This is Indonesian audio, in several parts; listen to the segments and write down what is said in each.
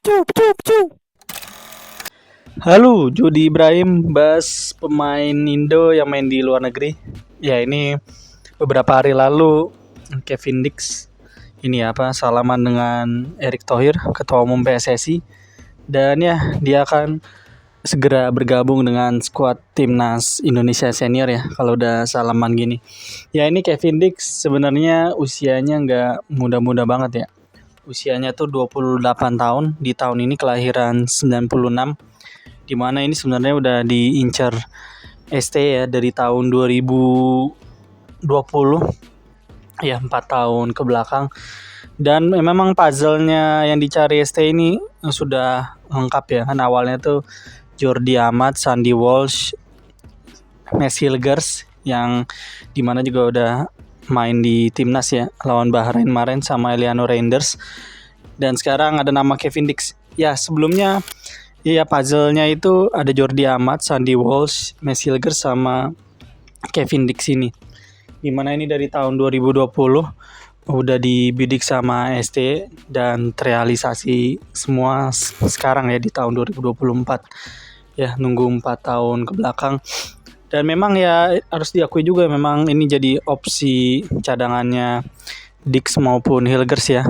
Cuk, cuk, cuk. Halo, Jody Ibrahim, bahas pemain Indo yang main di luar negeri. Ya, ini beberapa hari lalu Kevin Dix ini salaman dengan Erick Thohir, Ketua Umum PSSI, dan ya dia akan segera bergabung dengan skuad timnas Indonesia senior ya kalau udah salaman gini. Ya, ini Kevin Dix sebenarnya usianya nggak muda-muda banget ya. Usianya tuh 28 tahun, di tahun ini kelahiran 96, di mana ini sebenarnya udah diincar ST ya dari tahun 2020 ya, 4 tahun ke belakang. Dan memang puzzle-nya yang dicari ST ini sudah lengkap ya. Kan awalnya tuh Jordi Amat, Sandy Walsh, Max Hilgers yang dimana juga udah main di timnas ya lawan Bahrain kemarin sama Eliano Reinders. Dan sekarang ada nama Kevin Dix. Ya sebelumnya ya puzzle-nya itu ada Jordi Amat, Sandy Walsh, Max Hilgers sama Kevin Dix ini. Dimana ini dari tahun 2020 udah dibidik sama ST dan terrealisasi semua sekarang ya di tahun 2024. Ya nunggu 4 tahun ke belakang. Dan memang ya harus diakui juga memang ini jadi opsi cadangannya Dix maupun Hilgers ya.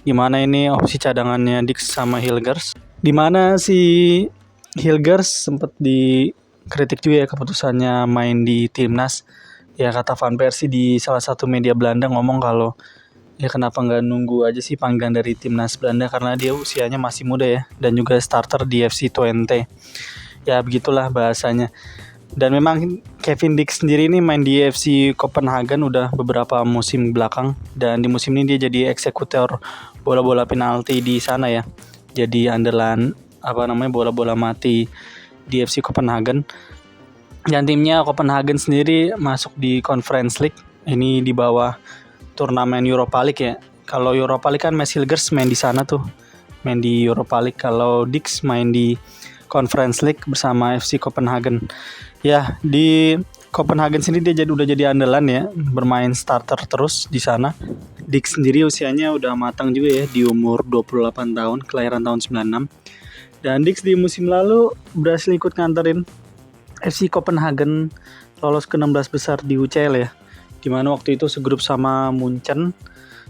Dimana ini opsi cadangannya Dix sama Hilgers. Dimana si Hilgers sempat dikritik juga ya keputusannya main di timnas. Ya kata Van Persie di salah satu media Belanda ngomong kalau ya kenapa nggak nunggu aja sih panggilan dari timnas Belanda karena dia usianya masih muda ya dan juga starter di FC Twente. Ya begitulah bahasanya. Dan memang Kevin Dix sendiri ini main di FC Copenhagen udah beberapa musim belakang. Dan di musim ini dia jadi eksekutor bola-bola penalti di sana ya. Jadi andalan bola-bola mati di FC Copenhagen. Dan timnya Copenhagen sendiri masuk di Conference League. Ini di bawah turnamen Europa League ya. Kalau Europa League kan Max Hilgers main di sana tuh. Main di Europa League. Kalau Dix main di Conference League bersama FC Copenhagen. Ya, di Copenhagen sendiri dia udah jadi andalan ya, bermain starter terus di sana. Dix sendiri usianya udah matang juga ya, di umur 28 tahun, kelahiran tahun 96. Dan Dix di musim lalu berhasil ikut nganterin FC Copenhagen lolos ke 16 besar di UCL ya. Dimana waktu itu segrup sama Munchen,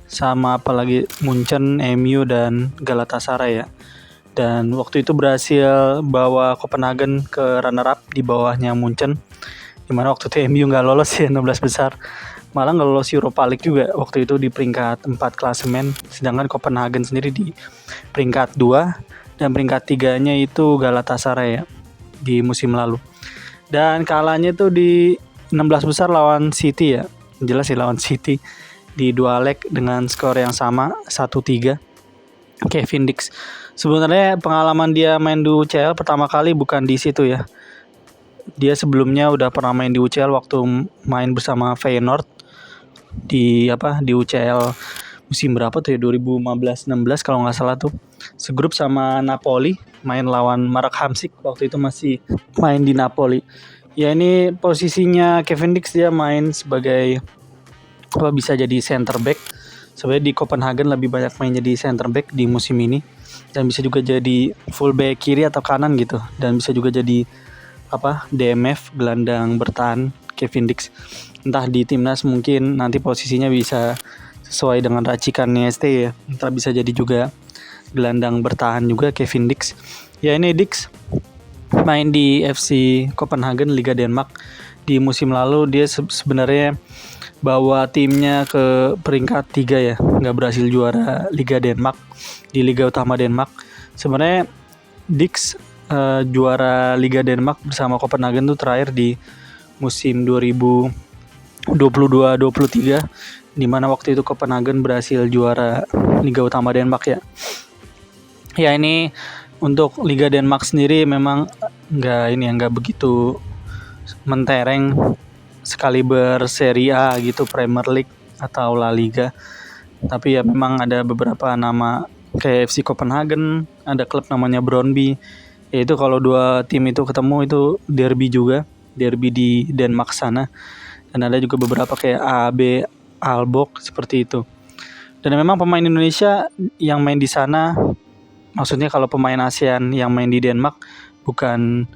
sama apalagi Munchen, MU dan Galatasaray ya. Dan waktu itu berhasil bawa Copenhagen ke runner up di bawahnya Munchen. Dimana waktu itu MU nggak lolos ya 16 besar. Malah nggak lolos Europa League juga. Waktu itu di peringkat 4 klasemen. Sedangkan Copenhagen sendiri di peringkat 2. Dan peringkat 3-nya itu Galatasaray ya, di musim lalu. Dan kalahnya tuh di 16 besar lawan City ya. Jelas sih lawan City. Di 2 leg dengan skor yang sama 1-3. Kevin Dix sebenarnya pengalaman dia main di UCL pertama kali bukan di situ ya. Dia sebelumnya udah pernah main di UCL waktu main bersama Feyenoord di UCL musim berapa tuh ya, 2015-16 kalau nggak salah tuh. Segrup sama Napoli, main lawan Marek Hamsik waktu itu masih main di Napoli. Ya ini posisinya Kevin Dix, dia main sebagai bisa jadi center back. Sebenarnya di Copenhagen lebih banyak main jadi center back di musim ini, dan bisa juga jadi full back kiri atau kanan gitu, dan bisa juga jadi DMF, gelandang bertahan Kevin Dix. Entah di timnas mungkin nanti posisinya bisa sesuai dengan racikannya ST ya. Entah bisa jadi juga gelandang bertahan juga Kevin Dix. Ya ini Dix main di FC Copenhagen Liga Denmark. Di musim lalu dia sebenarnya bawa timnya ke peringkat 3 ya, nggak berhasil juara Liga Denmark di Liga Utama Denmark. Sebenarnya Dix juara Liga Denmark bersama Copenhagen tuh terakhir di musim 2022-23, di mana waktu itu Copenhagen berhasil juara Liga Utama Denmark ya. Ya ini untuk Liga Denmark sendiri memang nggak begitu mentereng sekaliber Serie A gitu, Premier League atau La Liga. Tapi ya memang ada beberapa nama kayak FC Copenhagen, ada klub namanya Brøndby. Yaitu kalau dua tim itu ketemu itu derby juga, derby di Denmark sana. Dan ada juga beberapa kayak AB Aalborg seperti itu. Dan memang pemain Indonesia yang main di sana maksudnya kalau pemain ASEAN yang main di Denmark bukan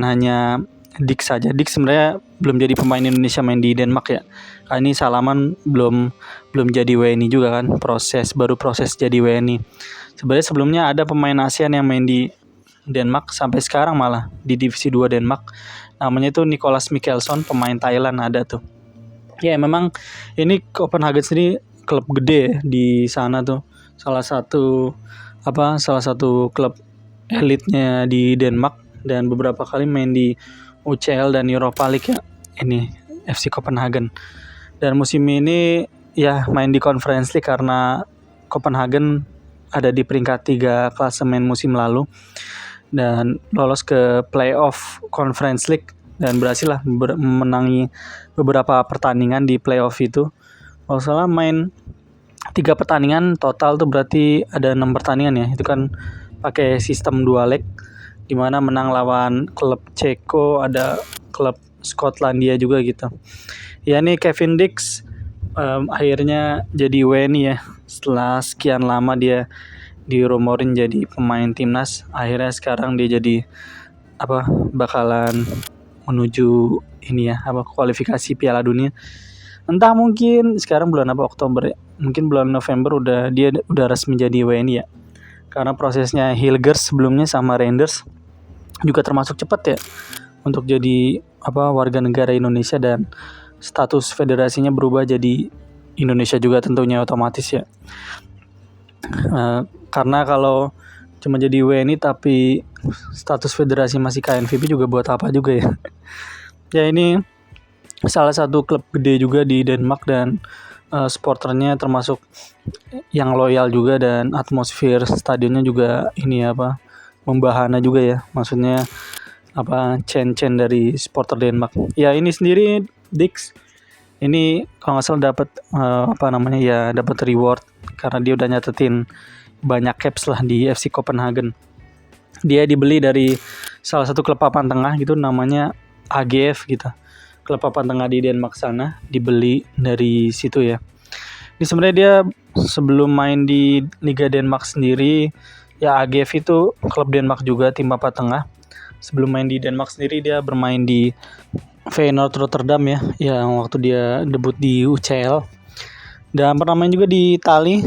hanya Dik saja. Dik sebenarnya belum jadi pemain Indonesia main di Denmark ya. Ini Salaman belum jadi WNI juga kan, baru proses jadi WNI. Sebenarnya sebelumnya ada pemain ASEAN yang main di Denmark sampai sekarang malah di divisi 2 Denmark. Namanya itu Nicholas Mikkelson, pemain Thailand ada tuh. Ya memang ini Copenhagen sendiri klub gede di sana tuh. Salah satu klub elitnya di Denmark dan beberapa kali main di UCL dan Europa League ya. Ini FC Copenhagen. Dan musim ini ya main di Conference League karena Copenhagen ada di peringkat 3 klasemen musim lalu dan lolos ke playoff Conference League dan berhasil lah menangi beberapa pertandingan di playoff itu. Kalau salah main 3 pertandingan total tuh berarti ada 6 pertandingan ya. Itu kan pakai sistem 2 leg di mana menang lawan klub Ceko, ada klub Skotlandia juga gitu. Ya nih Kevin Dix akhirnya jadi WNI ya. Setelah sekian lama dia dirumorin jadi pemain timnas, akhirnya sekarang dia jadi bakalan menuju ini ya, kualifikasi Piala Dunia. Entah mungkin sekarang bulan Oktober ya. Mungkin bulan November dia udah resmi jadi WNI ya. Karena prosesnya Hilgers sebelumnya sama Reinders juga termasuk cepat ya untuk jadi warga negara Indonesia dan status federasinya berubah jadi Indonesia juga tentunya otomatis ya. Karena kalau cuma jadi WNI tapi status federasi masih KNVB juga buat apa juga ya. Ya ini salah satu klub gede juga di Denmark dan supporternya termasuk yang loyal juga dan atmosfer stadionnya juga ini membahana juga ya. Maksudnya chain dari supporter Denmark. Ya ini sendiri Dix ini kalau nggak salah dapat dapat reward karena dia udah nyatetin banyak caps lah di FC Copenhagen. Dia dibeli dari salah satu klub papan tengah gitu namanya AGF gitu. Klub papan tengah di Denmark sana dibeli dari situ ya. Ini sebenarnya dia sebelum main di Liga Denmark sendiri ya AGF itu klub Denmark juga tim papan tengah. Sebelum main di Denmark sendiri dia bermain di Feyenoord Rotterdam ya, yang waktu dia debut di UCL. Dan pernah main juga di Itali,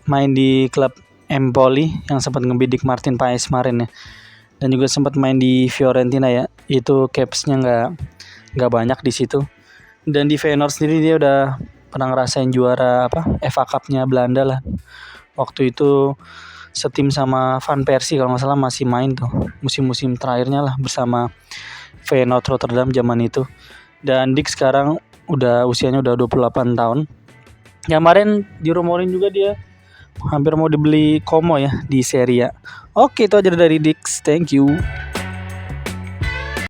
main di klub Empoli yang sempat ngebidik Martin Paes kemarin ya. Dan juga sempat main di Fiorentina ya. Itu capsnya nggak banyak di situ. Dan di Feyenoord sendiri dia udah pernah ngerasain juara FA Cup-nya Belanda lah. Waktu itu setim sama Van Persie kalau nggak salah masih main tuh musim-musim terakhirnya lah bersama Feyenoord Rotterdam zaman itu. Dan Dik sekarang usianya udah 28 tahun. Yang kemarin dirumorin juga dia hampir mau dibeli Como ya di Serie A. Oke, itu aja dari Dik. Thank you.